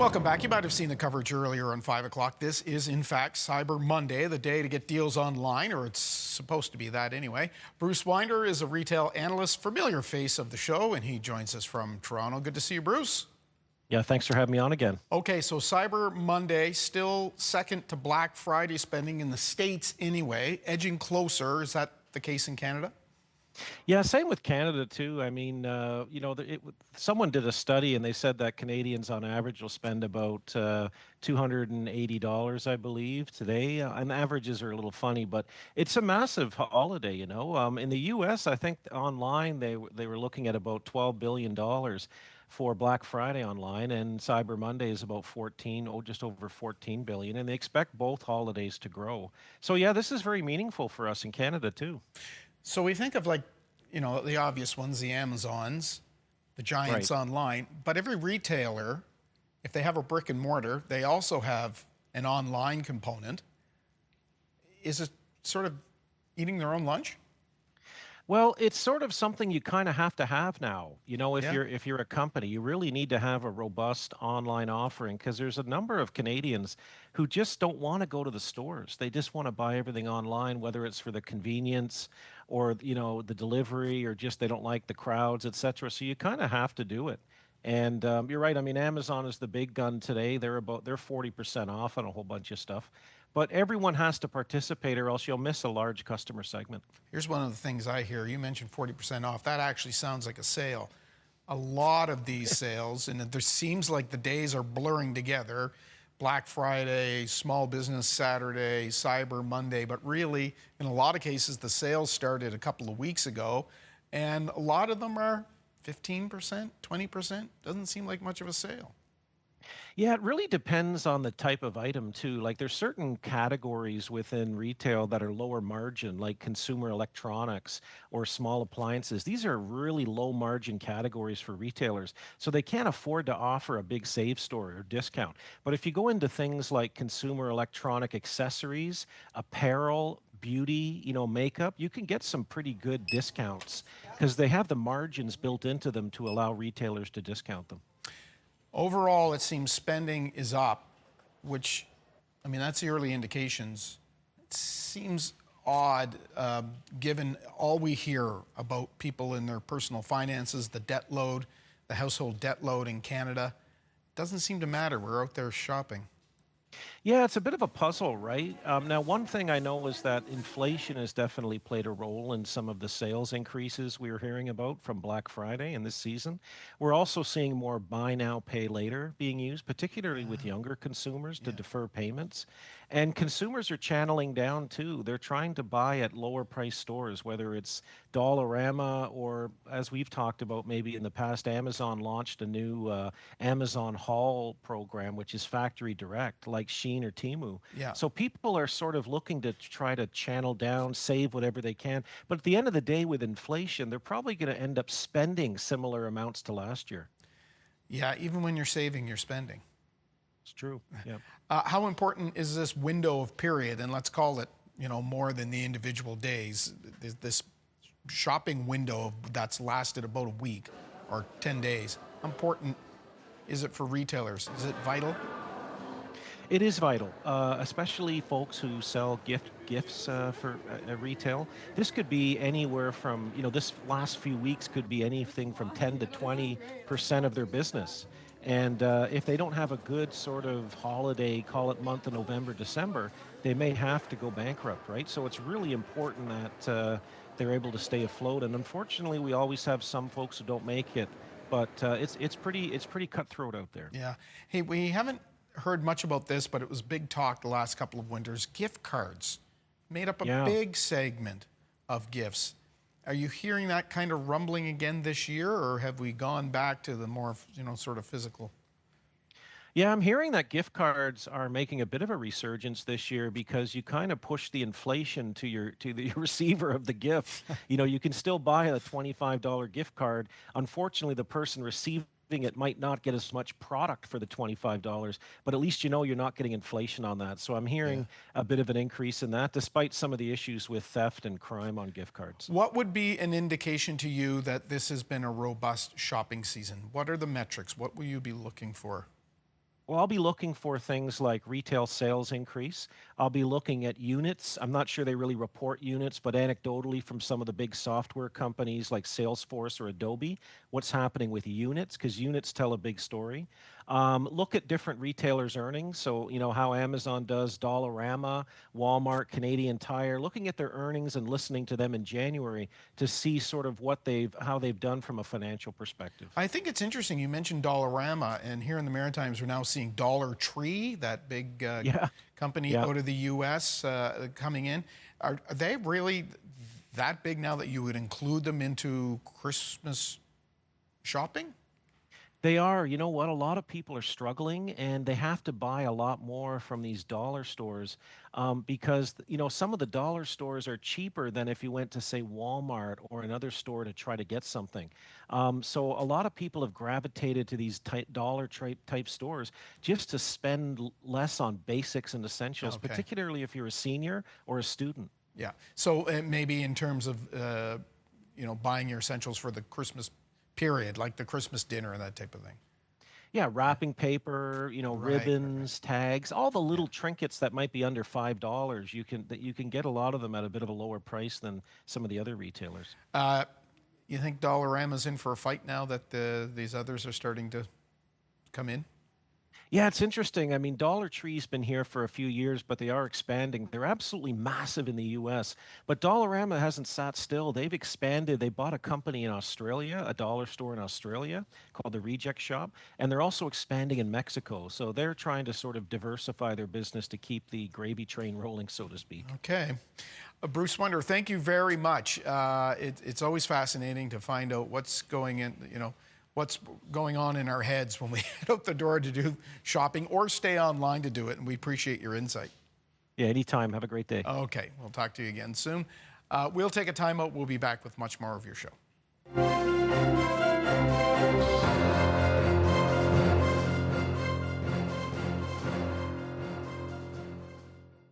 Welcome back. You might have seen the coverage earlier on 5 o'clock. This is, in fact, Cyber Monday, the day to get deals online, or it's supposed to be that anyway. Bruce Winder is a retail analyst, familiar face of the show, and he joins us from Toronto. Good to see you, Bruce. Yeah, thanks for having me on again. Okay, so Cyber Monday, still second to Black Friday spending in the States anyway, edging closer. Is that the case in Canada? Yeah, same with Canada too. I mean, someone did a study and they said that Canadians on average will spend about $280, I believe, today. And averages are a little funny, but it's a massive holiday, you know. In the U.S., I think online they were looking at about $12 billion for Black Friday online, and Cyber Monday is about just over 14 billion, and they expect both holidays to grow. So yeah, this is very meaningful for us in Canada too. So we think of, like, the obvious ones, the Amazons, the giants Right. online, but every retailer, if they have a brick and mortar, they also have an online component. Is it sort of eating their own lunch? Well, it's sort of something you kind of have to have now. If Yeah. you're a company, you really need to have a robust online offering because there's a number of Canadians who just don't want to go to the stores. They just want to buy everything online, whether it's for the convenience or the delivery, or just they don't like the crowds, etc. So you kind of have to do it. And you're right. I mean, Amazon is the big gun today. They're 40% off on a whole bunch of stuff. But everyone has to participate, or else you'll miss a large customer segment. Here's one of the things I hear. You mentioned 40% off. That actually sounds like a sale. A lot of these sales, and there seems like the days are blurring together. Black Friday, Small Business Saturday, Cyber Monday, but really, in a lot of cases, the sales started a couple of weeks ago, and a lot of them are 15%, 20%. Doesn't seem like much of a sale. Yeah, it really depends on the type of item too. Like there's certain categories within retail that are lower margin, like consumer electronics or small appliances. These are really low margin categories for retailers. So they can't afford to offer a big save store or discount. But if you go into things like consumer electronic accessories, apparel, beauty, makeup, you can get some pretty good discounts because they have the margins built into them to allow retailers to discount them. Overall, it seems spending is up, which, I mean, that's the early indications. It seems odd, given all we hear about people in their personal finances, the debt load, the household debt load in Canada. It doesn't seem to matter. We're out there shopping. Yeah, it's a bit of a puzzle, right? Now, one thing I know is that inflation has definitely played a role in some of the sales increases we are hearing about from Black Friday and this season. We're also seeing more buy now, pay later being used, particularly with younger consumers to Yeah. defer payments. And consumers are channeling down too. They're trying to buy at lower price stores, whether it's Dollarama or, as we've talked about maybe in the past, Amazon launched a new Amazon Haul program, which is factory direct, like Shein or Temu. Yeah. So people are sort of looking to try to channel down, save whatever they can. But at the end of the day, with inflation, they're probably going to end up spending similar amounts to last year. Yeah, even when you're saving, you're spending. It's true. Yeah. How important is this window of period? And let's call it, more than the individual days. This shopping window that's lasted about a week or 10 days. How important is it for retailers? Is it vital? It is vital, especially folks who sell gifts for retail. This could be anywhere from, this last few weeks could be anything from 10 to 20% of their business. And if they don't have a good sort of holiday, call it month of November, December, they may have to go bankrupt, right? So it's really important that they're able to stay afloat. And unfortunately, we always have some folks who don't make it, but it's pretty cutthroat out there. Yeah. Hey, we haven't heard much about this, but it was big talk the last couple of winters. Gift cards made up a Yeah. big segment of gifts. Are you hearing that kind of rumbling again this year, or have we gone back to the more, sort of physical? Yeah, I'm hearing that gift cards are making a bit of a resurgence this year because you kind of push the inflation to the receiver of the gift. You can still buy a $25 gift card. Unfortunately, the person receiving it might not get as much product for the $25, but at least you're not getting inflation on that. So I'm hearing a bit of an increase in that, despite some of the issues with theft and crime on gift cards. What would be an indication to you that this has been a robust shopping season? What are the metrics? What will you be looking for? Well, I'll be looking for things like retail sales increase. I'll be looking at units. I'm not sure they really report units, but anecdotally from some of the big software companies like Salesforce or Adobe, what's happening with units, because units tell a big story. Look at different retailers' earnings. So, how Amazon does, Dollarama, Walmart, Canadian Tire, looking at their earnings and listening to them in January to see sort of how they've done from a financial perspective. I think it's interesting you mentioned Dollarama, and here in the Maritimes, we're now seeing Dollar Tree, that big Yeah. company Yeah. out of the U.S. Coming in. Are they really that big now that you would include them into Christmas shopping? They are. You know what? A lot of people are struggling and they have to buy a lot more from these dollar stores because, some of the dollar stores are cheaper than if you went to, say, Walmart or another store to try to get something. So a lot of people have gravitated to these type stores just to spend less on basics and essentials, Okay. particularly if you're a senior or a student. Yeah. So maybe in terms of buying your essentials for the Christmas period, like the Christmas dinner and that type of thing. Yeah, wrapping paper, Right. ribbons, tags, all the Yeah. little trinkets that might be under $5. You can get a lot of them at a bit of a lower price than some of the other retailers. Uh, you think Dollarama's in for a fight now that these others are starting to come in? Yeah, it's interesting. I mean, Dollar Tree's been here for a few years, but they are expanding. They're absolutely massive in the US. But Dollarama hasn't sat still. They've expanded. They bought a company in Australia, a dollar store in Australia called the Reject Shop, and they're also expanding in Mexico. So they're trying to sort of diversify their business to keep the gravy train rolling, so to speak. Okay. Bruce Wonder, thank you very much. It's always fascinating to find out what's what's going on in our heads when we head out the door to do shopping or stay online to do it. And we appreciate your insight. Yeah, anytime. Have a great day. Okay. We'll talk to you again soon. We'll take a time out. We'll be back with much more of your show.